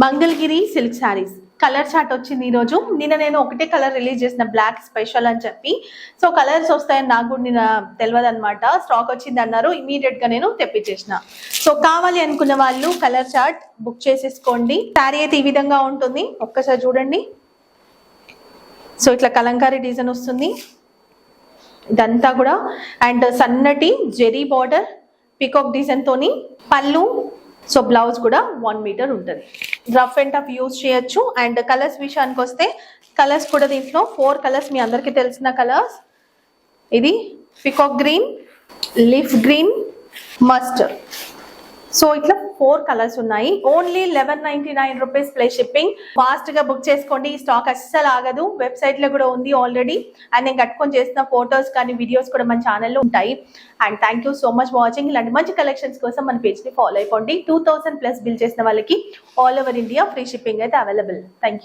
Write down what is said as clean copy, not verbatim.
Mangalagiri silk saris colour chart వచ్చింది ఈ రోజు. నిన్న నేను ఒకటే కలర్ రిలీజ్ చేసిన బ్లాక్ స్పెషల్ అని చెప్పి, సో కలర్స్ వస్తాయని నాకు కూడా నిన్న తెలియదు అనమాట. స్టాక్ వచ్చింది అన్నారు, ఇమీడియట్ గా నేను తెప్పించేసిన. సో కావాలి అనుకున్న వాళ్ళు కలర్ చార్ట్ బుక్ చేసేసుకోండి. శారీ అయితే ఈ విధంగా ఉంటుంది, ఒక్కసారి చూడండి. సో ఇట్లా కలంకారీ డిజైన్ వస్తుంది ఇదంతా కూడా, అండ్ సన్నటి జెరీ బార్డర్ పికాక్ డిజైన్ తోని పళ్ళు. సో బ్లౌజ్ కూడా 1 మీటర్ ఉంటుంది. రఫ్ అండ్ టఫ్ యూజ్ చేయొచ్చు. అండ్ కలర్స్ విషయానికి వస్తే కలర్స్ కూడా దీంట్లో 4 కలర్స్ మీ అందరికీ తెలిసిన కలర్స్. ఇది peacock green, leaf green, mustard. So ఇట్లా 4 కలర్స్ ఉన్నాయి. Only 1199 rupees plus shipping. Fast గా బుక్ చేసుకోండి, ఈ స్టాక్ అస్సలు ఆగదు. వెబ్సైట్ లో కూడా ఉంది ఆల్రెడీ. అండ్ నేను కట్టుకొని చేసిన ఫోటోస్ కానీ వీడియోస్ కూడా మన ఛానల్లో ఉంటాయి. And thank you so much watching. ఇలాంటి మంచి కలెక్షన్స్ కోసం మన పేజ్ ని ఫాలో అయిపోండి. 2000 ప్లస్ బిల్ చేసిన వాళ్ళకి all over India free shipping అయితే అవైలబుల్. Thank you.